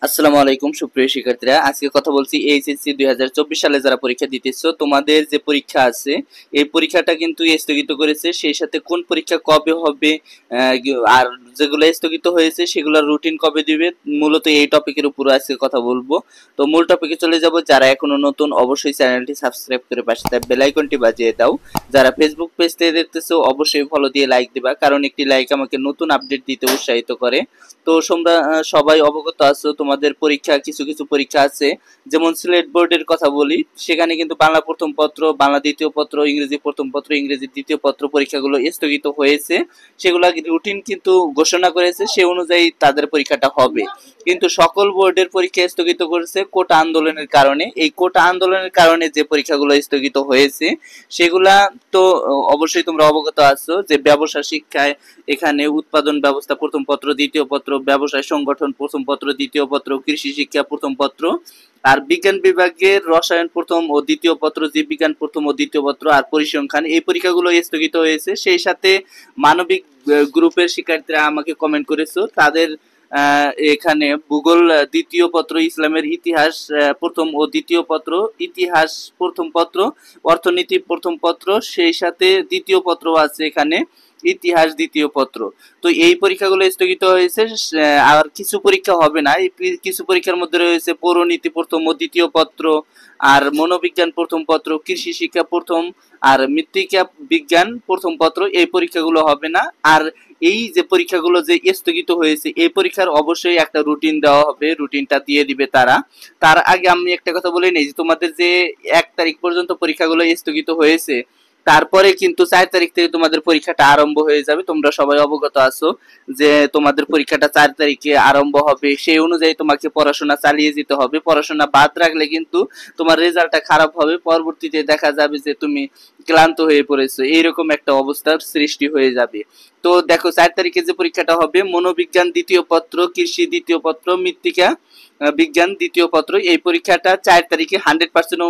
আসসালামু আলাইকুম সুপ্রিয় শিক্ষার্থীরা, আজকে কথা বলছি এইচএসসি 2024 সালে যারা পরীক্ষা দিতেছো তোমাদের যে পরীক্ষা আছে এই পরীক্ষাটা কিন্তু স্থগিত করেছে। সেই সাথে কোন পরীক্ষা কবে হবে, আর যেগুলো স্থগিত হয়েছে সেগুলোর রুটিন কবে দিবে, মূলত এই টপিকের উপর আজকে কথা বলবো। তো মূল টপিকে চলে যাব। যারা এখনো নতুন অবশ্যই চ্যানেলটি সাবস্ক্রাইব করে পাশে থাকা বেল আইকনটি বাজিয়ে দাও। যারা ফেসবুক পেজ থেকে দেখতেছো অবশ্যই ফলো দিয়ে লাইক দিবা, কারণ একটি লাইক আমাকে নতুন আপডেট দিতে উৎসাহিত করে। তো তোমরা সবাই অবগত আছো তোমাদের পরীক্ষা, কিছু কিছু পরীক্ষা আছে। যেমন সিলেট বোর্ডের কথা বলি, সেখানে কিন্তু বাংলা প্রথম পত্র, বাংলা দ্বিতীয় পত্র, ইংরেজি প্রথম পত্র, ইংরেজি দ্বিতীয় পত্র পরীক্ষাগুলো স্থগিত হয়েছে। সেগুলা রুটিন কিন্তু ঘোষণা করেছে, সে অনুযায়ী তাদের পরীক্ষাটা হবে। কিন্তু সকল বোর্ডের পরীক্ষা স্থগিত করেছে কোটা আন্দোলনের কারণে। এই কোটা আন্দোলনের কারণে যে পরীক্ষাগুলো স্থগিত হয়েছে সেগুলা তো অবশ্যই তোমরা অবগত আছো যে ব্যবসা শিক্ষায় এখানে উৎপাদন ব্যবস্থা প্রথম পত্র দ্বিতীয় পত্র, ব্যবসায় সংগঠন প্রথম পত্র দ্বিতীয় পত্র, কৃষি শিক্ষা প্রথম পত্র, আর বিজ্ঞান বিভাগের রসায়ন প্রথম ও দ্বিতীয় পত্র, জীববিজ্ঞান প্রথম ও দ্বিতীয় পত্র, আর পরিসংখ্যান, এই পরীক্ষাগুলো স্থগিত হয়েছে। সেই সাথে মানবিক গ্রুপের শিক্ষার্থীরা আমাকে কমেন্ট করেছো, তাদের এখানে ভূগোল দ্বিতীয় পত্র, ইসলামের ইতিহাস প্রথম ও দ্বিতীয় পত্র, ইতিহাস প্রথম পত্র, অর্থনীতি প্রথম পত্র, সেই সাথে দ্বিতীয় পত্র আছে এখানে ইতিহাস দ্বিতীয় পত্র। তো এই পরীক্ষাগুলো স্থগিত হয়েছে। আর কিছু পরীক্ষা হবে না। এই কিছু পরীক্ষার মধ্যে রয়েছে পৌরনীতি প্রথম ও দ্বিতীয় পত্র, আর মনোবিজ্ঞান প্রথম পত্র, কৃষি শিক্ষা প্রথম, আর মৃত্তিকা বিজ্ঞান প্রথম পত্র। এই পরীক্ষাগুলো হবে না। আর এই যে পরীক্ষাগুলো যে স্থগিত হয়েছে এই পরীক্ষার অবশ্যই একটা রুটিন দেওয়া হবে, রুটিনটা দিয়ে দিবে তারা। তার আগে আমি একটা কথা বলে নেই যে তোমাদের যে 1 তারিখ পর্যন্ত পরীক্ষাগুলো স্থগিত হয়েছে, তারপরে কিন্তু 4 তারিখ থেকে তোমাদের পরীক্ষাটা আরম্ভ হয়ে যাবে। তোমরা সবাই অবগত আছো যে তোমাদের পরীক্ষাটা 4 তারিখে আরম্ভ হবে। সেই অনুযায়ী তোমাকে পড়াশোনা চালিয়ে যেতে হবে। পড়াশোনা বাদ রাখলে কিন্তু তোমার রেজাল্টটা খারাপ হবে, পরবর্তীতে দেখা যাবে যে তুমি ক্লান্ত হয়ে পড়েছো, এইরকম একটা অবস্থার সৃষ্টি হয়ে যাবে। তো দেখো 4 তারিখে যে পরীক্ষাটা হবে, মনোবিজ্ঞান দ্বিতীয় পত্র, কৃষি দ্বিতীয় পত্র, মৃত্তিকা বিজ্ঞান দ্বিতীয় পত্র, এই পরীক্ষাটা 4 তারিখে 100%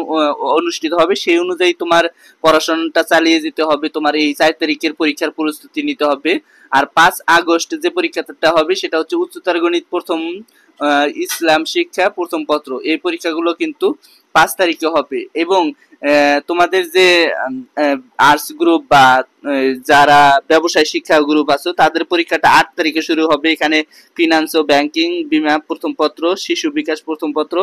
অনুষ্ঠিত হবে। সেই অনুযায়ী তোমার পড়াশোনাটা চালিয়ে যেতে হবে, তোমার এই 4 তারিখের পরীক্ষার প্রস্তুতি নিতে হবে। আর 5 আগস্ট যে পরীক্ষাটা হবে সেটা হচ্ছে উচ্চতর গণিত প্রথম, ইসলাম শিক্ষা প্রথম পত্র। এই পরীক্ষাগুলো কিন্তু 5 তারিখে হবে। এবং তোমাদের যে আর্টস গ্রুপ বা যারা ব্যবসায় শিক্ষা গ্রুপ আছে তাদের পরীক্ষাটা 8 তারিখে শুরু হবে। এখানে ফিনান্স ও ব্যাংকিং বিমা প্রথম পত্র, শিশু বিকাশ প্রথম পত্র।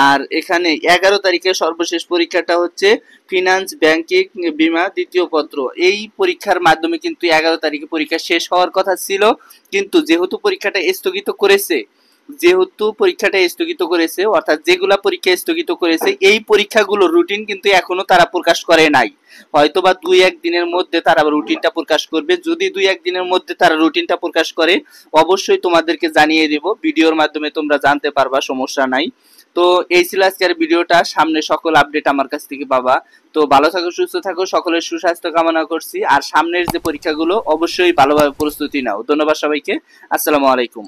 আর এখানে 11 তারিখে সর্বশেষ পরীক্ষাটা হচ্ছে ফিনান্স ব্যাংকিং বিমা দ্বিতীয় পত্র। এই পরীক্ষার মাধ্যমে কিন্তু 11 তারিখে পরীক্ষা শেষ হওয়ার কথা ছিল, কিন্তু যেহেতু পরীক্ষাটা স্থগিত করেছে, অর্থাৎ যেগুলা পরীক্ষা স্থগিত করেছে এই পরীক্ষাগুলোর রুটিন কিন্তু এখনো তারা প্রকাশ করে নাই। হয়তোবা 2-1 দিনের মধ্যে তারা রুটিনটা প্রকাশ করবে। যদি 2-1 দিনের মধ্যে তারা রুটিনটা প্রকাশ করে অবশ্যই তোমাদেরকে জানিয়ে দেব, ভিডিওর মাধ্যমে তোমরা জানতে পারবা, সমস্যা নাই। তো এই ছিল আজকের ভিডিওটা। সামনে সকল আপডেট আমার কাছ থেকে পাবা। তো ভালো থাকো, সুস্থ থাকো, সকলের সুস্বাস্থ্য কামনা করছি। আর সামনের যে পরীক্ষাগুলো অবশ্যই ভালোভাবে প্রস্তুতি নাও। ধন্যবাদ সবাইকে। আসসালামু আলাইকুম।